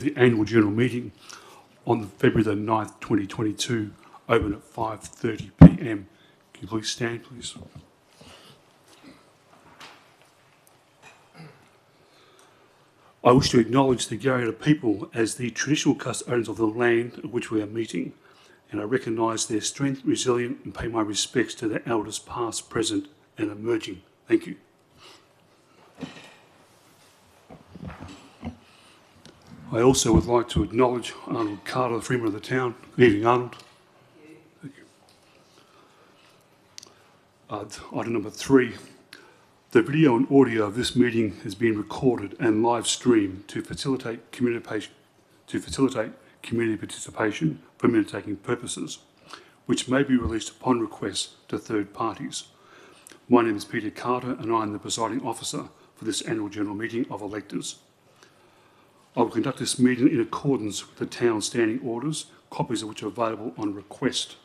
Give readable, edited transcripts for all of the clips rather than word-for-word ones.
The annual general meeting on February the 9th, 2022, open at 5:30 p.m. Can you please stand, please? I wish to acknowledge the Yarra people as the traditional custodians of the land of which we are meeting, and I recognise their strength, resilience, and pay my respects to their elders past, present, and emerging. Thank you. I also would like to acknowledge Arnold Carter, the Freeman of the town. Good evening, Arnold. Thank you. Item number 3. The video and audio of this meeting has been recorded and live streamed to facilitate community participation for minute-taking purposes, which may be released upon request to third parties. My name is Peter Carter and I am the presiding officer for this annual general meeting of Electors. I will conduct this meeting in accordance with the town standing orders, copies of which are available on request.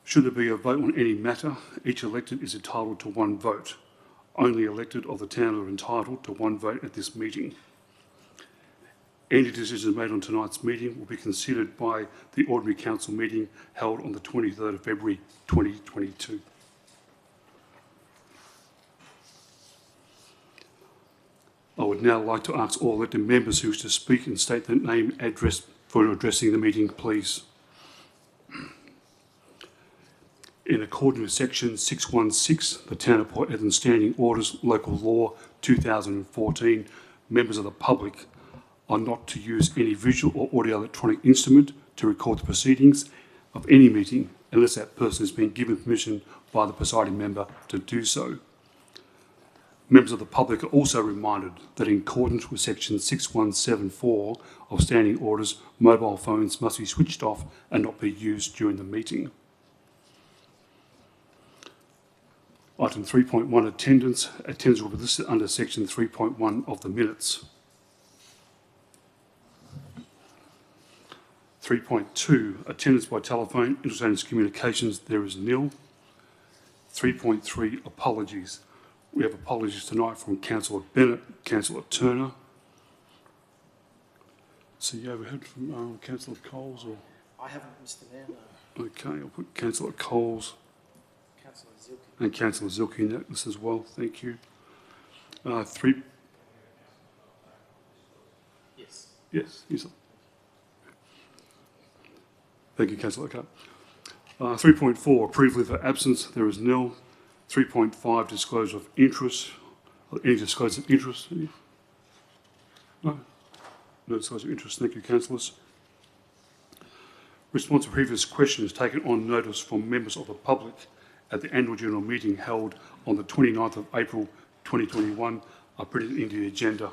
Should there be a vote on any matter, each elected is entitled to one vote. Only elected of the town are entitled to one vote at this meeting. Any decisions made on tonight's meeting will be considered by the Ordinary Council meeting held on the 23rd of February 2022. I would now like to ask all elected members who wish to speak and state their name and address for addressing the meeting, please. In accordance with section 616, the Town of Port Eden Standing Orders, Local Law 2014, members of the public are not to use any visual or audio electronic instrument to record the proceedings of any meeting unless that person has been given permission by the presiding member to do so. Members of the public are also reminded that in accordance with section 6174 of Standing Orders, mobile phones must be switched off and not be used during the meeting. Item 3.1, attendance. Attendance will be listed under section 3.1 of the minutes. 3.2, attendance by telephone, instantaneous communications, there is nil. 3.3, apologies. We have apologies tonight from Councillor Bennett, Councillor Turner. So you overheard from Councillor Coles? Or? I haven't, Mr Mayor, no. Okay, I'll put Councillor Coles and Councillor Zilke in that list as well. Thank you. 3. Yes. Yes. Thank you, Councillor. Okay. 3.4, approval of absence. There is nil. 3.5, disclosure of interest. Any disclosure of interest? No? No disclosure of interest. Thank you, councillors. Response to previous questions taken on notice from members of the public at the annual general meeting held on the 29th of April 2021 are printed into the agenda.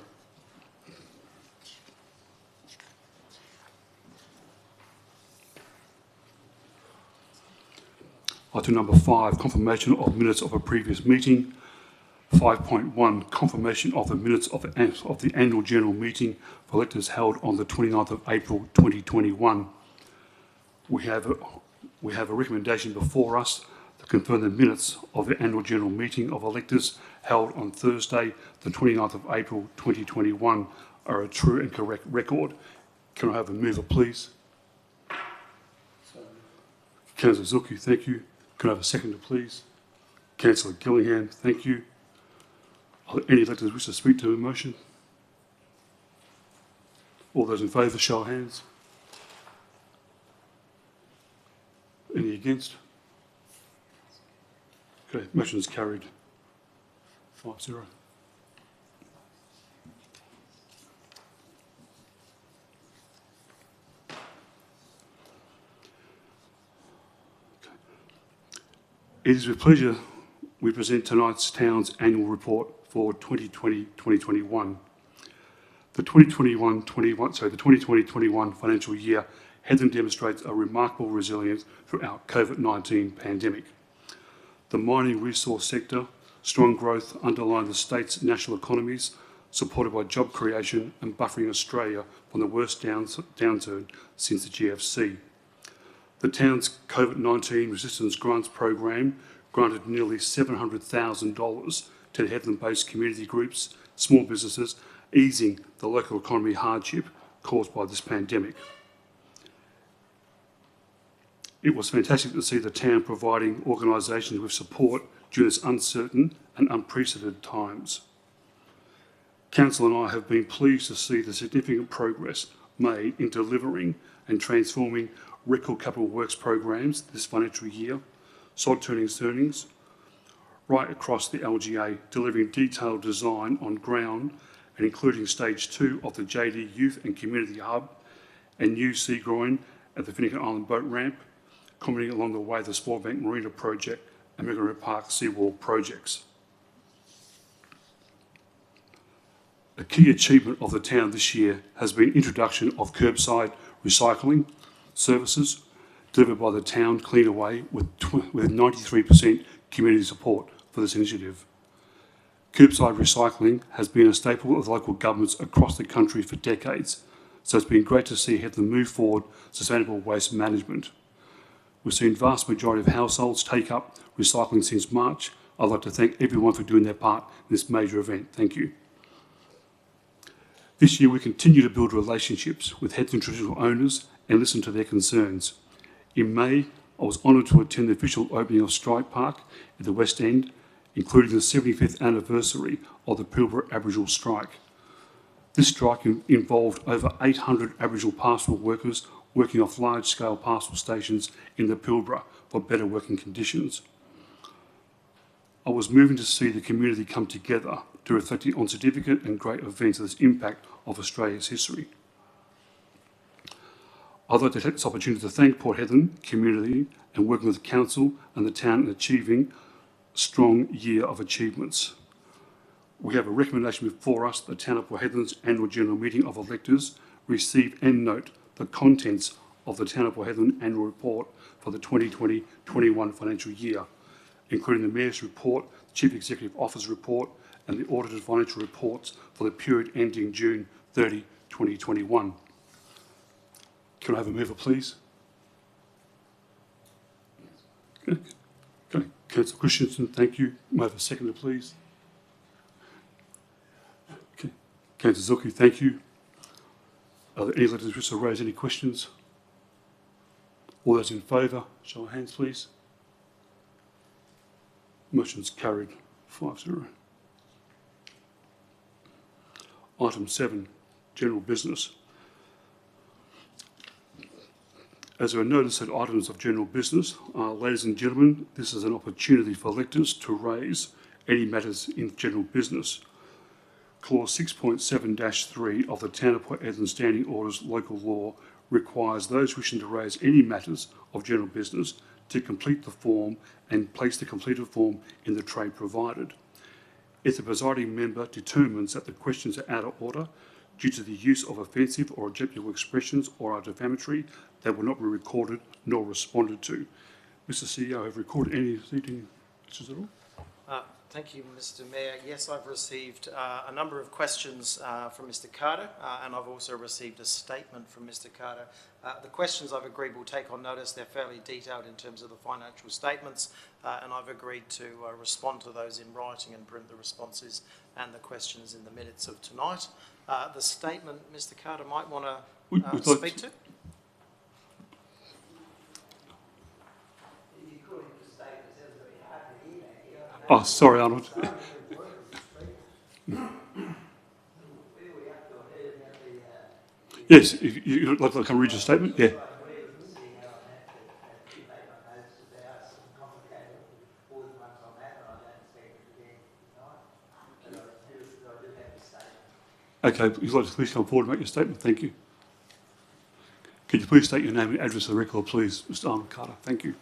Item number 5, confirmation of minutes of a previous meeting. 5.1, confirmation of the minutes of the annual general meeting for electors held on the 29th of April 2021. We have a recommendation before us to confirm the minutes of the annual general meeting of electors held on Thursday, the 29th of April 2021 are a true and correct record. Can I have a mover, please? Councillor Zilke, thank you. Can I have a seconder, please? Councillor Gillingham, thank you. Are there any electors who wish to speak to the motion? All those in favour, show of hands. Any against? Okay, motion is carried. 5-0. It is with pleasure we present tonight's town's annual report for 2020-2021. The 2020-21 financial year has and demonstrates a remarkable resilience throughout COVID-19 pandemic. The mining resource sector, strong growth underlined the state's national economies, supported by job creation and buffering Australia from the worst downturn since the GFC. The town's COVID-19 resistance grants program granted nearly $700,000 to the Headland-based community groups, small businesses easing the local economy hardship caused by this pandemic. It was fantastic to see the town providing organisations with support during this uncertain and unprecedented times. Council and I have been pleased to see the significant progress made in delivering and transforming record capital works programs this financial year, sod turning earnings, right across the LGA, delivering detailed design on ground and including stage 2 of the JD Youth and Community Hub and new sea groin at the Finnegan Island boat ramp, commenting along the way the Sportbank Marina project and Megara Park seawall projects. A key achievement of the town this year has been introduction of curbside recycling services delivered by the town Cleanaway with 93% community support for this initiative. Curbside recycling has been a staple of local governments across the country for decades, so it's been great to see Heathen move forward sustainable waste management. We've seen vast majority of households take up recycling since March. I'd like to thank everyone for doing their part in this major event. Thank you. This year we continue to build relationships with Heathen traditional owners and listen to their concerns. In May, I was honoured to attend the official opening of Strike Park at the West End, including the 75th anniversary of the Pilbara Aboriginal Strike. This strike involved over 800 Aboriginal pastoral workers working off large-scale pastoral stations in the Pilbara for better working conditions. I was moving to see the community come together to reflect on significant and great events of this impact of Australia's history. I'd like to take this opportunity to thank Port Hedland community and working with the council and the town in achieving a strong year of achievements. We have a recommendation before us, the Town of Port Hedland's annual general meeting of electors receive and note the contents of the Town of Port Hedland annual report for the 2020-21 financial year, including the Mayor's report, the Chief Executive Officer's report, and the audited financial reports for the period ending June 30, 2021. Can I have a mover, please? Okay. Councillor Christensen, thank you. May I have a seconder, please? Okay. Councillor Zucchi, thank you. Are there any letters which wish to raise any questions? All those in favour, show of hands, please. Motion's carried 5-0. Item 7, general business. As there are no listed items of general business, ladies and gentlemen, this is an opportunity for electors to raise any matters in general business. Clause 6.7-3 of the Town of Port Hedland Standing Orders Local Law requires those wishing to raise any matters of general business to complete the form and place the completed form in the tray provided. If the presiding member determines that the questions are out of order due to the use of offensive or objectionable expressions or are defamatory, they will not be recorded nor responded to. Mr. CEO, have you recorded any questions at all? Thank you, Mr. Mayor. Yes, I've received a number of questions from Mr. Carter, and I've also received a statement from Mr. Carter. The questions I've agreed will take on notice. They're fairly detailed in terms of the financial statements, and I've agreed to respond to those in writing and print the responses and the questions in the minutes of tonight. The statement Mr. Carter might want to speak to. Oh, sorry, Arnold. Yes, if you'd like to come read your statement, yeah. Okay, if you'd like to please come forward and make your statement, thank you. Could you please state your name and address of the record, please, Mr. Arnold Carter? Thank you.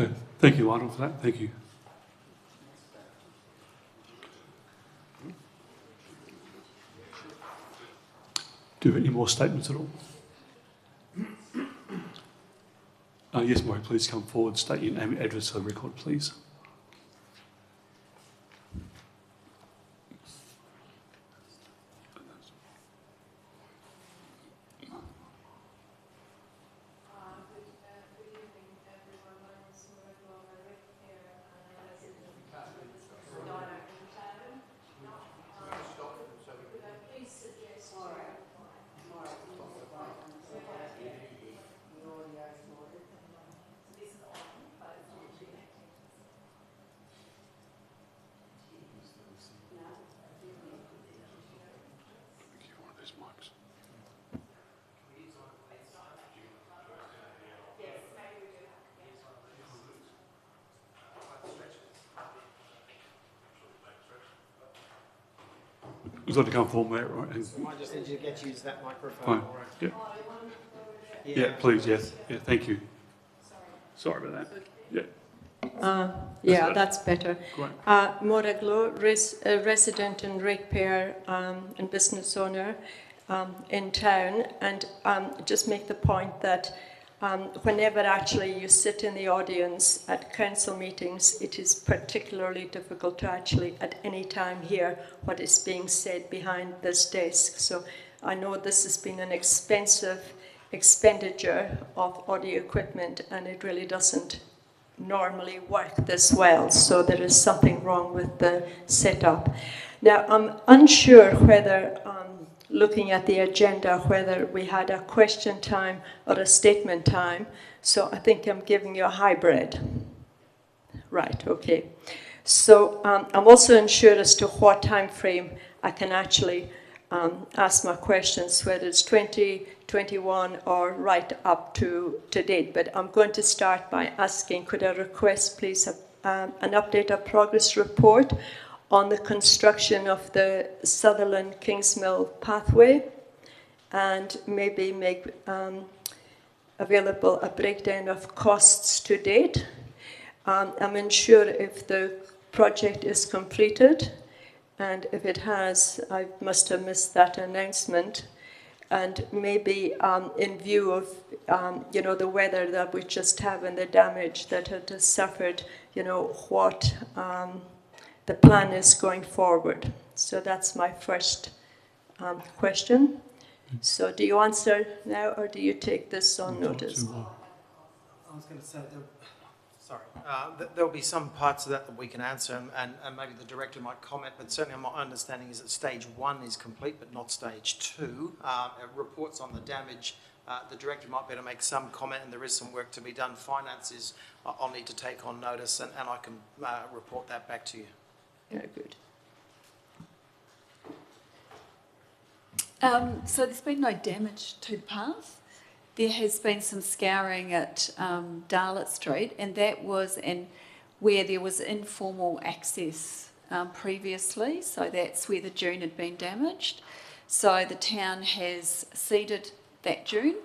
Okay, thank you, Lionel, for that. Thank you. Do you have any more statements at all? Yes, Maury, please come forward. State your name and address for the record, please. You've got to come forward, mate, right? I just need you to get to use that microphone. Fine. All right. Yeah, please, yes. Yeah, thank you. Sorry about that. Yeah. That's better. Great. Maura Glow, resident and ratepayer and business owner in town, and just make the point that whenever actually you sit in the audience at council meetings, it is particularly difficult to actually at any time hear what is being said behind this desk. So I know this has been an expensive expenditure of audio equipment, and it really doesn't normally work this well, so there is something wrong with the setup. Now, I'm unsure whether, looking at the agenda, whether we had a question time or a statement time, so I think I'm giving you a hybrid. Right, okay. So I'm also unsure as to what time frame I can actually ask my questions, whether it's 2021 or right up to date. But I'm going to start by asking, could I request, please, an update of progress report on the construction of the Sutherland Kingsmill pathway, and maybe make available a breakdown of costs to date. I'm unsure if the project is completed, and if it has, I must have missed that announcement. And maybe in view of, the weather that we just have and the damage that it has suffered, what the plan is going forward. So that's my first question. So do you answer now, or do you take this on notice? I was going to say, there'll be some parts of that we can answer, and maybe the director might comment, but certainly my understanding is that stage 1 is complete, but not stage 2. Reports on the damage, the director might be able to make some comment, and there is some work to be done. Finances, I'll need to take on notice, and I can report that back to you. Very good. So there's been no damage to the path. There has been some scouring at Darlett Street, and that was where there was informal access previously, so that's where the dune had been damaged. So the town has seeded that dune.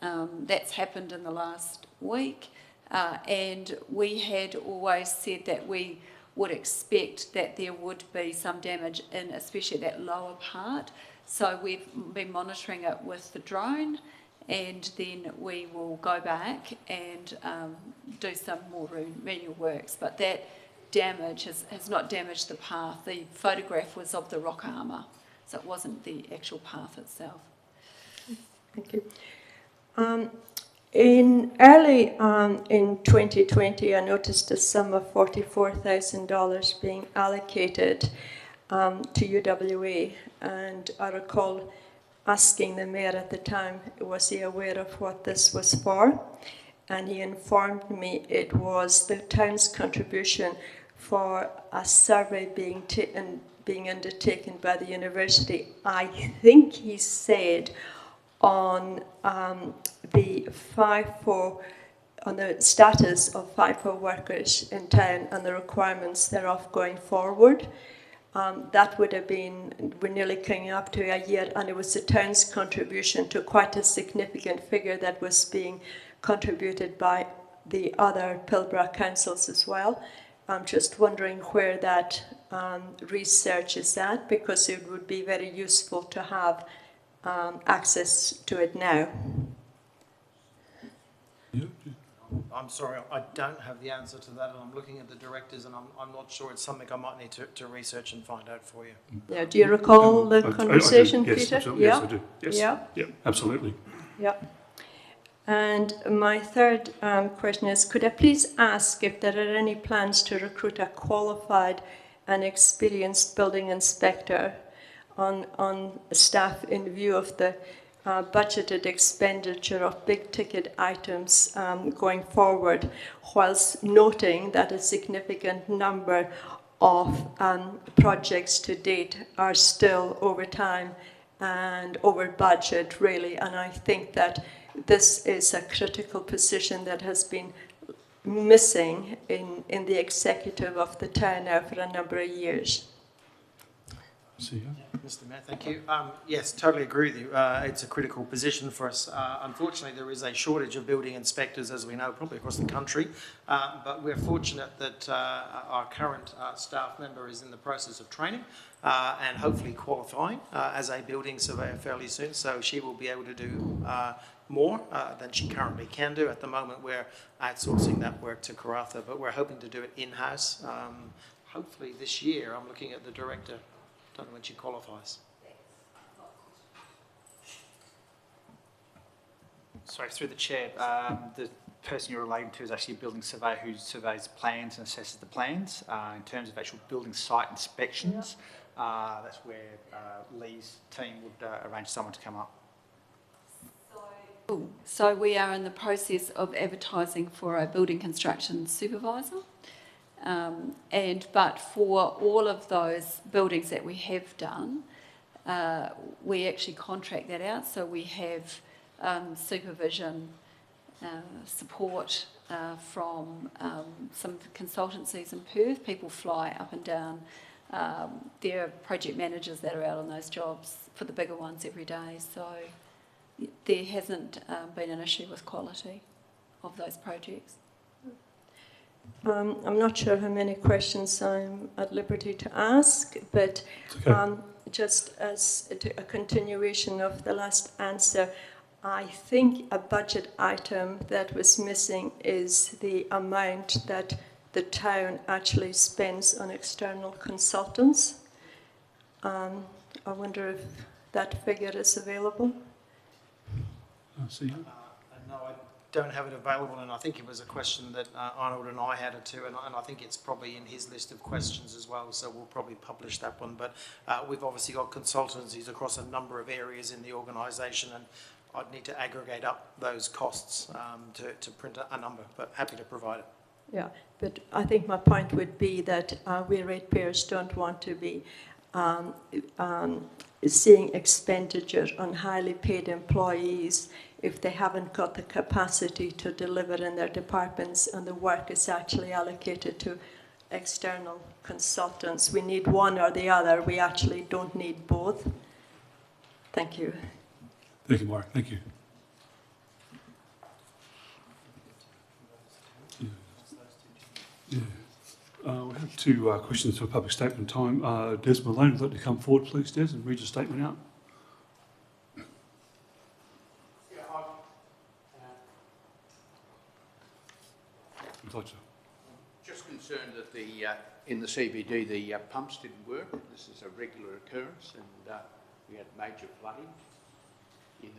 That's happened in the last week, and we had always said that we would expect that there would be some damage in especially that lower part. So we've been monitoring it with the drone, and then we will go back and do some more manual works. But that damage has not damaged the path. The photograph was of the rock armour, so it wasn't the actual path itself. Thank you. In early in 2020, I noticed a sum of $44,000 being allocated to UWA, and I recall asking the mayor at the time, was he aware of what this was for? And he informed me it was the town's contribution for a survey being undertaken by the university. I think he said on the on the status of FIFO workers in town and the requirements thereof going forward. That would have been, we're nearly coming up to a year, and it was the town's contribution to quite a significant figure that was being contributed by the other Pilbara councils as well. I'm just wondering where that research is at, because it would be very useful to have access to it now. Yeah. I'm sorry, I don't have the answer to that, and I'm looking at the directors, and I'm not sure. It's something I might need to research and find out for you. Yeah, do you recall the conversation, I do. Yes, Peter? absolutely. Yeah. Yes, I do. Yes. Yeah. Yeah, absolutely. Yeah. And my third question is, could I please ask if there are any plans to recruit a qualified and experienced building inspector on staff in view of the budgeted expenditure of big ticket items going forward, whilst noting that a significant number of projects to date are still over time and over budget, really. And I think that this is a critical position that has been missing in the executive of the town now for a number of years. See you. Mr. Mayor, thank you. Yes, totally agree with you. It's a critical position for us. Unfortunately, there is a shortage of building inspectors, as we know, probably across the country. But we're fortunate that our current staff member is in the process of training and hopefully qualifying as a building surveyor fairly soon. So she will be able to do more than she currently can do. At the moment, we're outsourcing that work to Karratha, but we're hoping to do it in-house. Hopefully this year. I'm looking at the director. Don't know when she qualifies. Sorry, through the chair, the person you're relating to is actually a building surveyor who surveys plans and assesses the plans. In terms of actual building site inspections, that's where Lee's team would arrange someone to come up. So we are in the process of advertising for a building construction supervisor. But for all of those buildings that we have done, we actually contract that out. So we have supervision, support from some consultancies in Perth. People fly up and down. There are project managers that are out on those jobs for the bigger ones every day. So there hasn't been an issue with quality of those projects. I'm not sure how many questions I'm at liberty to ask, but Okay. Just as a continuation of the last answer, I think a budget item that was missing is the amount that the town actually spends on external consultants. I wonder if that figure is available. I see you. No, I don't have it available, and I think it was a question that Arnold and I had it too, and I think it's probably in his list of questions as well, so we'll probably publish that one. But we've obviously got consultancies across a number of areas in the organisation, and I'd need to aggregate up those costs to print a number, but happy to provide it. Yeah, but I think my point would be that we ratepayers don't want to be seeing expenditure on highly paid employees if they haven't got the capacity to deliver in their departments and the work is actually allocated to external consultants. We need one or the other. We actually don't need both. Thank you. Thank you, Mark. Thank you. Yeah. We have two questions for public statement time. Des Malone, would you like to come forward, please, Des, and read your statement out? Just concerned that in the CBD the pumps didn't work. This is a regular occurrence, and we had major flooding in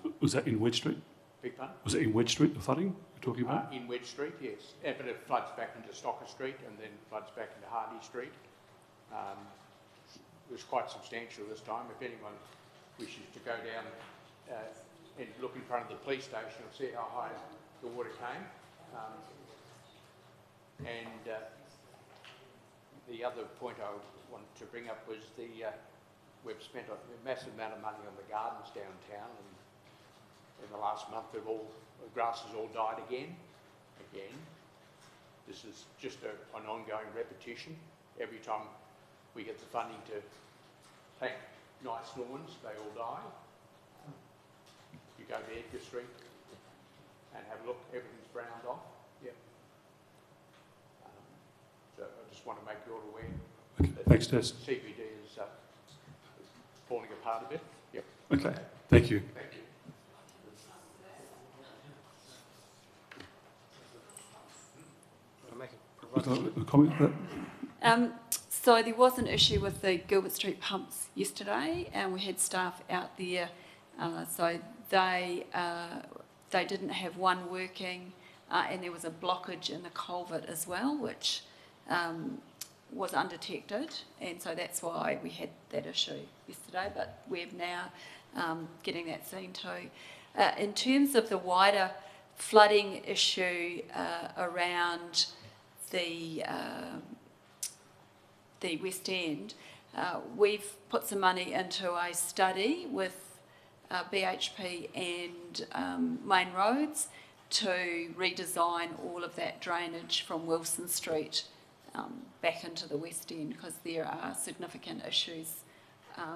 the. Was that in Wedge Street? Big pardon? Was it in Wedge Street, the flooding you're talking about? In Wedge Street, yes. But it floods back into Stocker Street and then floods back into Hardy Street. It was quite substantial this time. If anyone wishes to go down and look in front of the police station, you'll see how high the water came. The other point I wanted to bring up was we've spent a massive amount of money on the gardens downtown, and in the last month the grass has all died again. This is just an ongoing repetition. Every time we get the funding to plant nice lawns, they all die. You go to Edgar Street, and have a look. Everything's browned off. Yep. So I just want to make you all aware Okay, that thanks, Des. CBD is falling apart a bit. Yep. Okay, thank you. Thank you. A comment on that? So there was an issue with the Gilbert Street pumps yesterday, and we had staff out there. So they didn't have one working, and there was a blockage in the culvert as well, which was undetected, and so that's why we had that issue yesterday. But we're now getting that seen too. In terms of the wider flooding issue around the West End, we've put some money into a study with BHP and Main Roads to redesign all of that drainage from Wilson Street back into the West End, because there are significant issues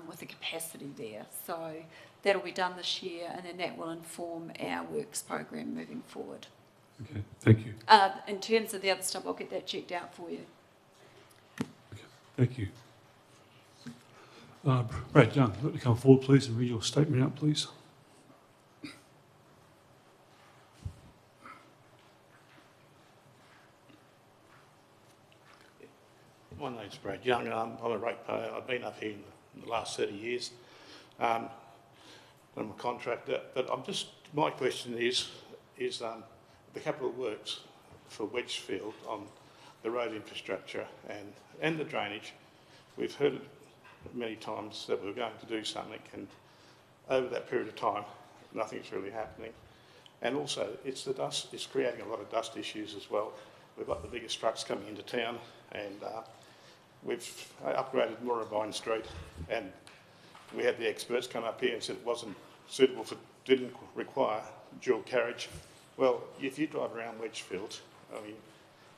with the capacity there. So that'll be done this year, and then that will inform our works program moving forward. Okay, thank you. In terms of the other stuff, I'll get that checked out for you. Okay, thank you. Brad Young, would you come forward, please, and read your statement out, please? My name's Brad Young. I'm a ratepayer. I've been up here in the last 30 years. I'm a contractor, but my question is the capital works for Wedgefield on the road infrastructure and the drainage. We've heard it many times that we're going to do something, and over that period of time, nothing's really happening. And also, it's the dust. It's creating a lot of dust issues as well. We've got the biggest trucks coming into town, and we've upgraded Moorabbine Street, and we had the experts come up here and said it wasn't suitable didn't require dual carriage. Well, if you drive around Wedgefield, I mean,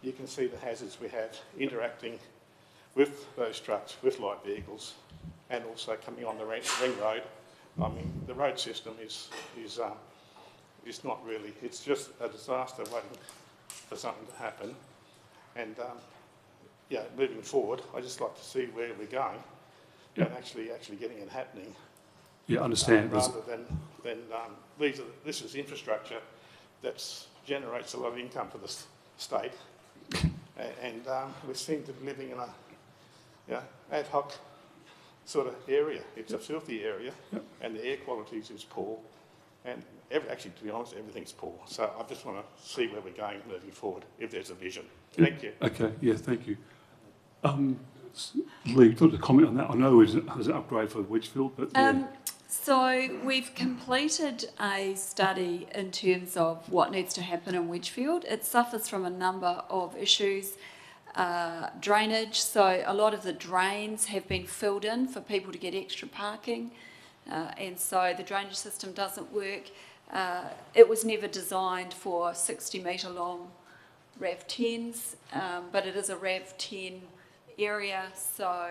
you can see the hazards we have interacting with those trucks, with light vehicles, and also coming on the ring road. I mean, the road system is not really, it's just a disaster waiting for something to happen. And yeah, moving forward, I just like to see where we're going and actually getting it happening. Yeah, understand. Rather than this is infrastructure that generates a lot of income for the state, and we seem to be living in a ad hoc sort of area. It's a filthy area, and the air quality is poor, and actually, to be honest, everything's poor. So I just want to see where we're going moving forward, if there's a vision. Thank you. Okay, yeah, thank you. Lee, do you want to comment on that? I know it was an upgrade for Wedgefield, but yeah. So we've completed a study in terms of what needs to happen in Wedgefield. It suffers from a number of issues. Drainage, so a lot of the drains have been filled in for people to get extra parking, and so the drainage system doesn't work. It was never designed for 60-metre long RAV10s, but it is a RAV10 area, so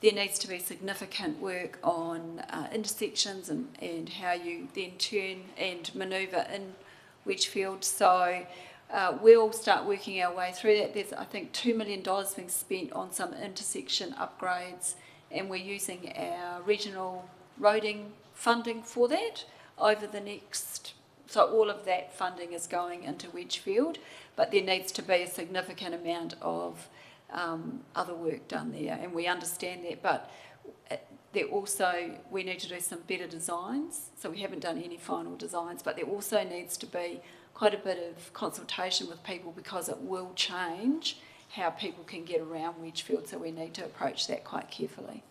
there needs to be significant work on intersections and how you then turn and manoeuvre in Wedgefield. So we'll start working our way through that. There's, I think, $2 million being spent on some intersection upgrades, and we're using our regional roading funding for that over the next. So all of that funding is going into Wedgefield, but there needs to be a significant amount of other work done there, and we understand that, but there also, we need to do some better designs. So we haven't done any final designs, but there also needs to be quite a bit of consultation with people, because it will change how people can get around Wedgefield, so we need to approach that quite carefully.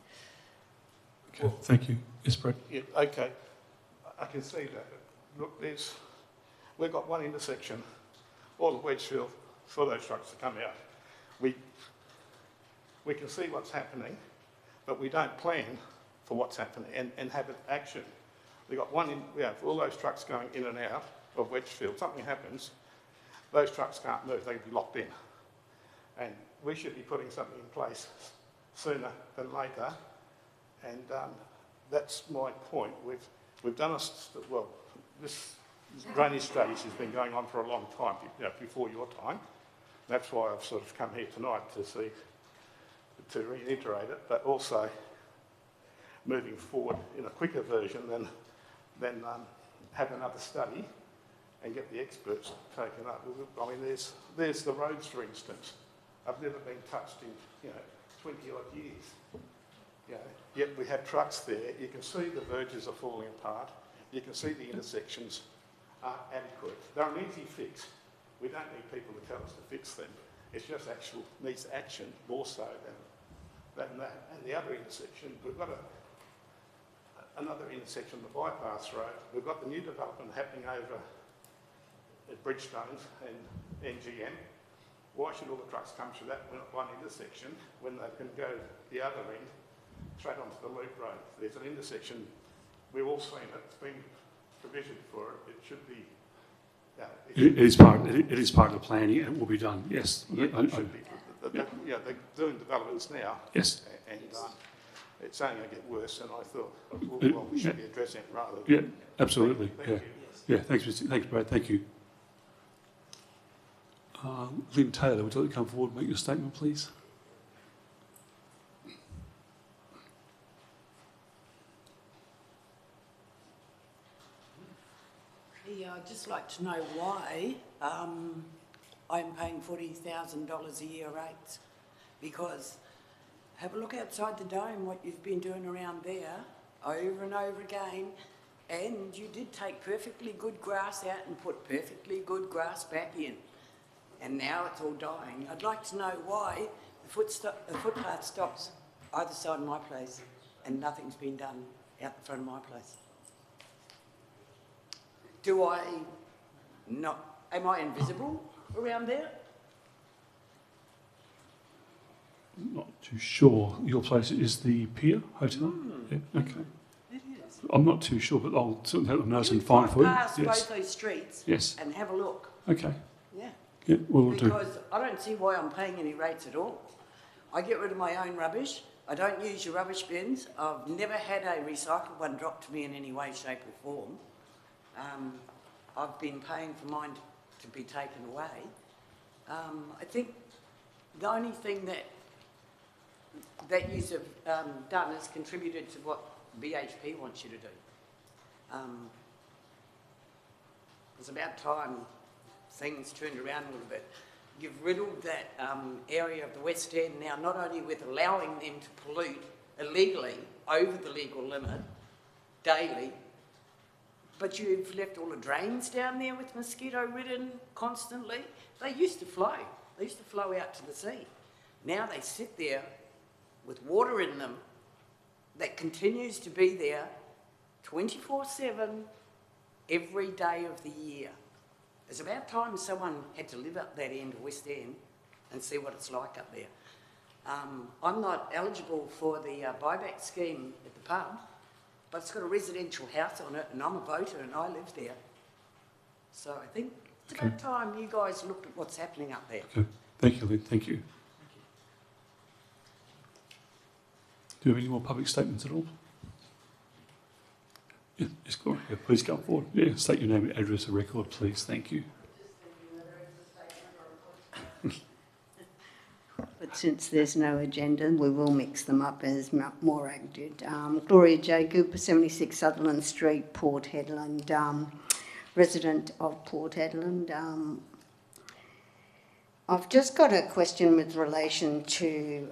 Okay, thank you. Yes, Brad? Yeah, okay. I can see that. Look, we've got one intersection, all of Wedgefield, for those trucks to come out. We can see what's happening, but we don't plan for what's happening and have an action. We have all those trucks going in and out of Wedgefield. Something happens, those trucks can't move, they can be locked in. And we should be putting something in place sooner than later. And that's my point. We've done this drainage studies has been going on for a long time, before your time. That's why I've sort of come here tonight to reiterate it, but also moving forward in a quicker version than have another study and get the experts taken up. I mean, there's the roads, for instance. I've never been touched in 20 odd years. Yet we have trucks there. You can see the verges are falling apart. You can see the intersections aren't adequate. They're an easy fix. We don't need people to tell us to fix them. It's just needs action more so than that. And the other intersection, we've got another intersection, the bypass road. We've got the new development happening over at Bridgestones and NGM. Why should all the trucks come through that one intersection when they can go the other end straight onto the loop road? There's an intersection, we've all seen it, it's been provisioned for it, it should be... It is part of the planning and it will be done, yes. It should be. They're doing developments now. Yes. And it's only going to get worse, and I thought, well, we should be addressing it rather than... Yeah, absolutely. Thank you. Yeah, thanks, Brad, thank you. Lynn Taylor, would you like to come forward and make your statement, please? Yeah, I'd just like to know why I'm paying $40,000 a year rates, because have a look outside the dome, what you've been doing around there over and over again, and you did take perfectly good grass out and put perfectly good grass back in, and now it's all dying. I'd like to know why the footpath stops either side of my place and nothing's been done out the front of my place. Am I invisible around there? I'm not too sure. Your place is the Pier Hotel? Yeah, okay. It is. I'm not too sure, but I'll certainly let them know and find for you. Pass Yes. both those streets Yes. and have a look. Okay. Yeah. Yeah, we'll do. Because I don't see why I'm paying any rates at all. I get rid of my own rubbish. I don't use your rubbish bins. I've never had a recycled one dropped to me in any way, shape or form. I've been paying for mine to be taken away. I think the only thing that you have done is contributed to what BHP wants you to do. It's about time things turned around a little bit. You've riddled that area of the West End now, not only with allowing them to pollute illegally over the legal limit daily, but you've left all the drains down there with mosquito ridden constantly. They used to flow. They used to flow out to the sea. Now they sit there with water in them that continues to be there 24/7 every day of the year. It's about time someone had to live up that end of West End and see what it's like up there. I'm not eligible for the buyback scheme at the pub, but it's got a residential house on it and I'm a voter and I live there. So I think it's about time you guys looked at what's happening up there. Okay. Thank you, Lynn. Thank you. Do you have any more public statements at all? Yeah, yes, Gloria. Yeah, please come forward. Yeah, state your name and address of record, please. Thank you. But since there's no agenda, we will mix them up as Morag did. Gloria J. Cooper, 76 Sutherland Street, Port Hedland, resident of Port Hedland. I've just got a question with relation to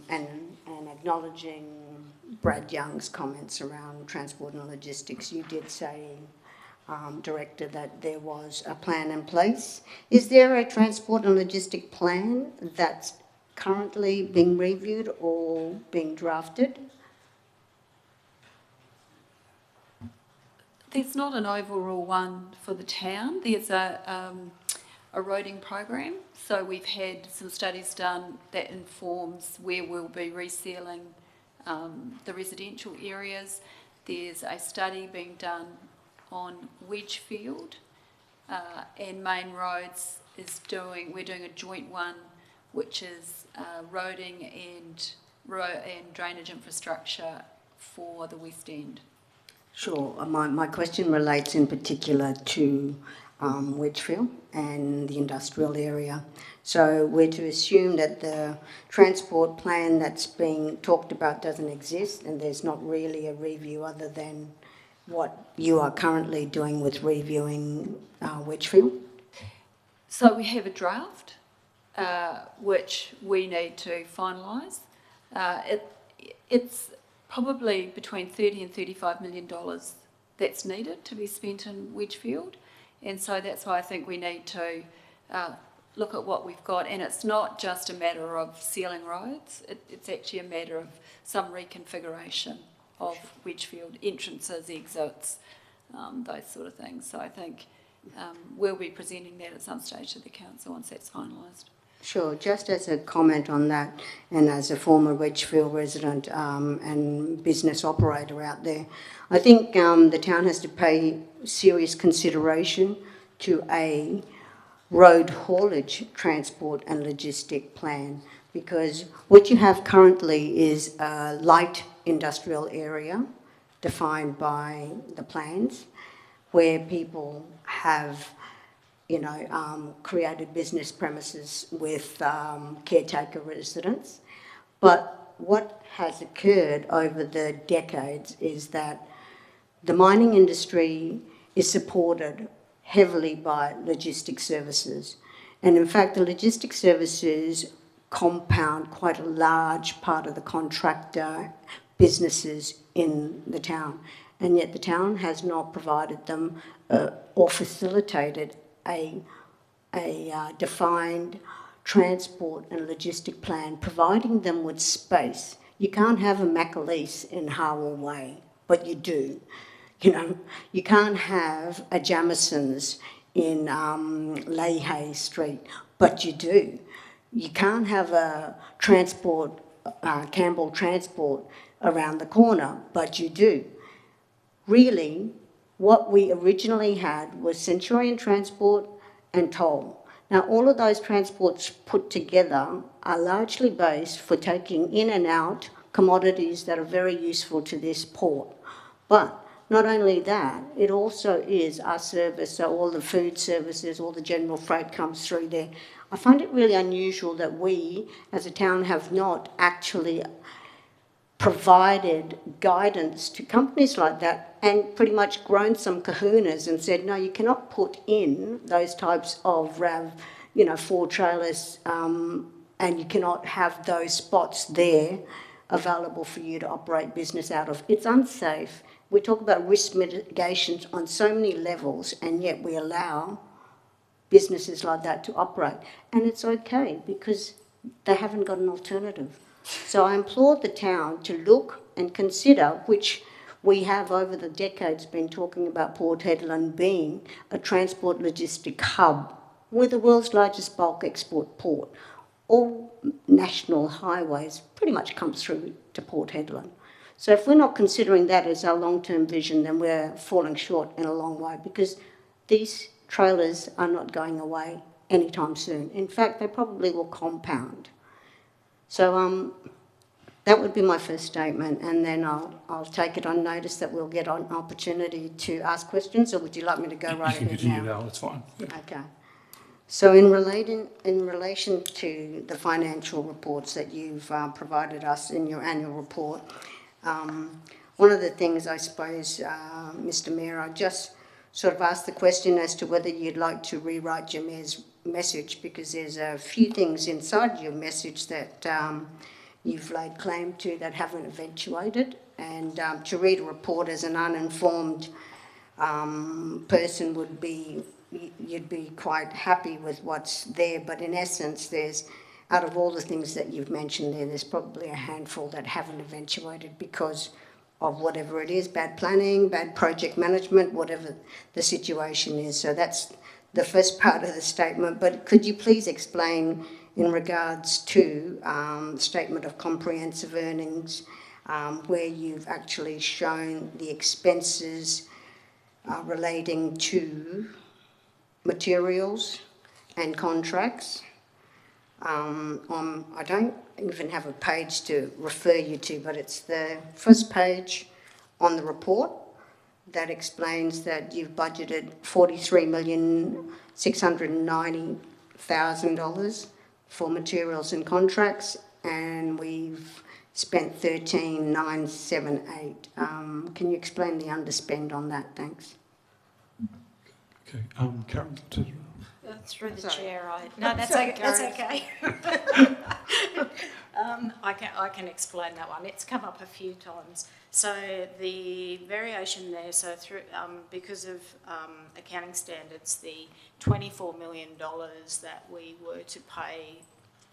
and acknowledging Brad Young's comments around transport and logistics. You did say, Director, that there was a plan in place. Is there a transport and logistic plan that's currently being reviewed or being drafted? There's not an overall one for the town. There's a roading program. So we've had some studies done that informs where we'll be resealing the residential areas. There's a study being done on Wedgefield and Main Roads we're doing a joint one, which is roading and drainage infrastructure for the West End. Sure. My question relates in particular to Wedgfield and the industrial area. So we're to assume that the transport plan that's being talked about doesn't exist, and there's not really a review other than what you are currently doing with reviewing Wedgfield? So we have a draft, which we need to finalise. It's probably between $30 and $35 million that's needed to be spent in Wedgfield. And so that's why I think we need to look at what we've got. And it's not just a matter of sealing roads, it's actually a matter of some reconfiguration of Wedgfield, entrances, exits, those sort of things. So I think we'll be presenting that at some stage to the council once that's finalised. Sure, just as a comment on that, and as a former Wedgfield resident and business operator out there, I think the town has to pay serious consideration to a road haulage transport and logistic plan, because what you have currently is a light industrial area defined by the plans where people have created business premises with caretaker residents. But what has occurred over the decades is that the mining industry is supported heavily by logistics services. And in fact, the logistics services compound quite a large part of the contractor businesses in the town. And yet the town has not provided them or facilitated a defined transport and logistic plan, providing them with space. You can't have a Macaleese in Harwell Way, but you do. You can't have a Jamison's in Leahay Street, but you do. You can't have a transport, Campbell Transport around the corner, but you do. Really, what we originally had was Centurion Transport and Toll. Now, all of those transports put together are largely based for taking in and out commodities that are very useful to this port. But not only that, it also is our service, so all the food services, all the general freight comes through there. I find it really unusual that we, as a town, have not actually provided guidance to companies like that and pretty much grown some kahunas and said, no, you cannot put in those types of RAV, 4 trailers, and you cannot have those spots there available for you to operate business out of. It's unsafe. We talk about risk mitigations on so many levels, and yet we allow businesses like that to operate. And it's okay because they haven't got an alternative. So I implore the town to look and consider, which we have over the decades been talking about Port Hedland being a transport logistic hub. We're the world's largest bulk export port. All national highways pretty much come through to Port Hedland. So if we're not considering that as our long-term vision, then we're falling short in a long way, because these trailers are not going away anytime soon. In fact, they probably will compound. So that would be my first statement, and then I'll take it on notice that we'll get an opportunity to ask questions, or would you like me to go right ahead now? You can continue now, that's fine. Yeah. Okay. So in relation to the financial reports that you've provided us in your annual report, one of the things I suppose, Mr. Mayor, I just sort of asked the question as to whether you'd like to rewrite your mayor's message, because there's a few things inside your message that you've laid claim to that haven't eventuated, and to read a report as an uninformed person you'd be quite happy with what's there, but in essence out of all the things that you've mentioned there's probably a handful that haven't eventuated because of whatever it is, bad planning, bad project management, whatever the situation is. So that's the first part of the statement, but could you please explain in regards to statement of comprehensive earnings, where you've actually shown the expenses relating to materials and contracts. I don't even have a page to refer you to, but it's the first page on the report, that explains that you've budgeted $43,690,000 for materials and contracts, and we've spent 13,978. Can you explain the underspend on that? Thanks. Okay, Karen, Through the Sorry. chair, no, that's okay. That's okay. I can explain that one. It's come up a few times. So the variation there, so through because of accounting standards, the $24 million that we were to pay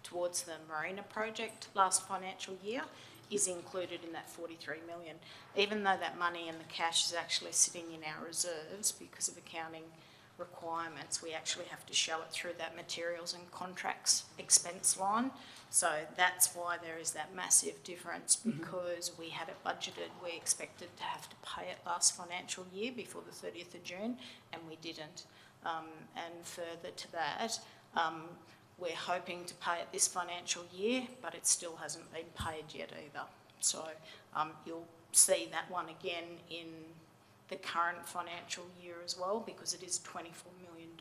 towards the marina project last financial year is included in that 43 million. Even though that money and the cash is actually sitting in our reserves because of accounting requirements, we actually have to show it through that materials and contracts expense line. So that's why there is that massive difference, because we had it budgeted, we expected to have to pay it last financial year before the 30th of June, and we didn't. And further to that, we're hoping to pay it this financial year, but it still hasn't been paid yet either. So you'll see that one again in the current financial year as well, because it is $24 million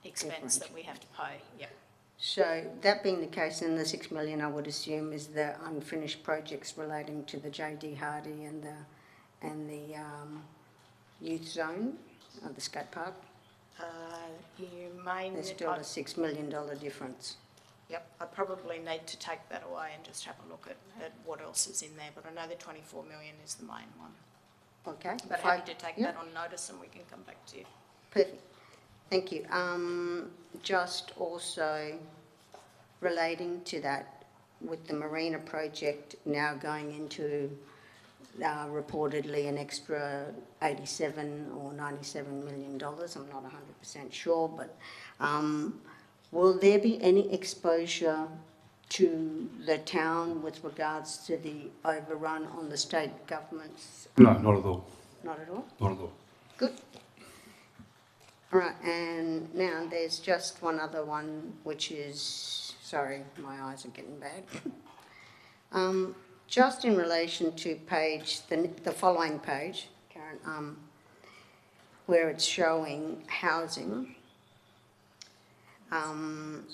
expense that we have to pay. Yep. So that being the case, then the $6 million, I would assume, is the unfinished projects relating to the J.D. Hardy and the youth zone of the skate park. You may... There's still a $6 million difference. Yep, I probably need to take that away and just have a look at what else is in there, but I know the 24 million is the main one. Okay. But happy to take that on notice and we can come back to you. Perfect. Thank you. Just also relating to that, with the marina project now going into reportedly an extra 87 or $97 million, I'm not 100% sure, but will there be any exposure to the town with regards to the overrun on the state government's? No, not at all. Not at all? Not at all. Good. All right, and now there's just one other one, which is, sorry, my eyes are getting bad. Just in relation to the following page, Karen, where it's showing housing.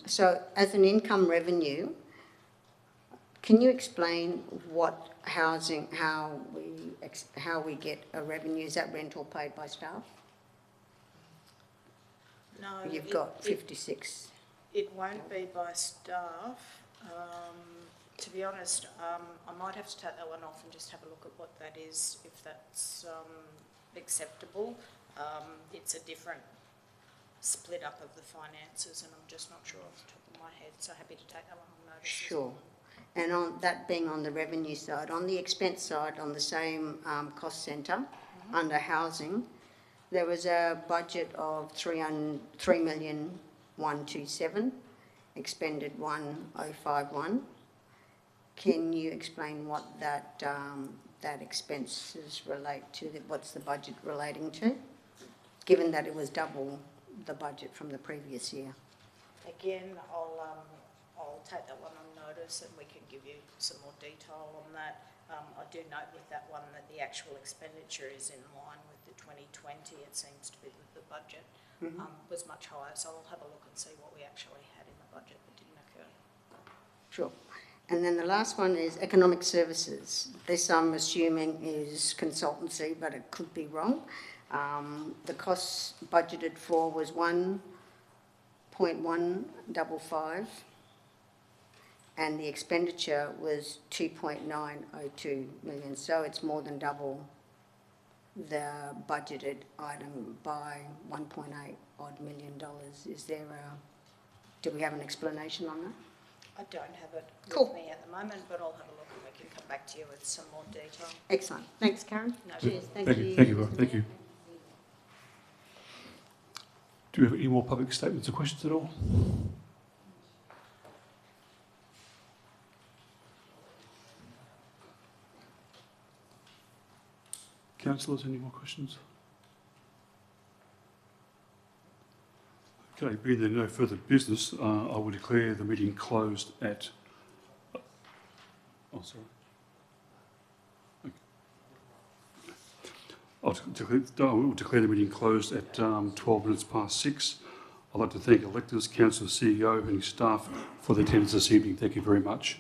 So as an income revenue, can you explain what housing, how we get a revenue? Is that rental paid by staff? No. You've got 56. It won't be by staff. To be honest, I might have to take that one off and just have a look at what that is, if that's acceptable. It's a different split up of the finances, and I'm just not sure off the top of my head, so happy to take that one on notice. Sure. And on that being on the revenue side, on the expense side, on the same cost centre, under housing, there was a budget of 3,127,000, expended 1,051. Can you explain what that expenses relate to? What's the budget relating to? Given that it was double the budget from the previous year. Again, I'll take that one on notice and we can give you some more detail on that. I do note with that one that the actual expenditure is in line with the 2020. It seems to be that the budget was much higher, so I'll have a look and see what we actually had in the budget that didn't occur. Sure. And then the last one is economic services. This, I'm assuming, is consultancy, but it could be wrong. The costs budgeted for was 1.155, and the expenditure was 2.902 million. So it's more than double the budgeted item by $1.8 odd million. Is there do we have an explanation on that? I don't have it Cool. with me at the moment, but I'll have a look and we can come back to you with some more detail. Excellent. Thanks, Karen. No, Cheers. Thank you. Thank you, Laura. Thank you. Do we have any more public statements or questions at all? Councillors, any more questions? Okay, being there no further business, I will declare the meeting closed at... Oh, sorry. Okay. I will declare the meeting closed at 12 minutes past 6. I'd like to thank Electors, Council CEO and his staff for their attendance this evening. Thank you very much.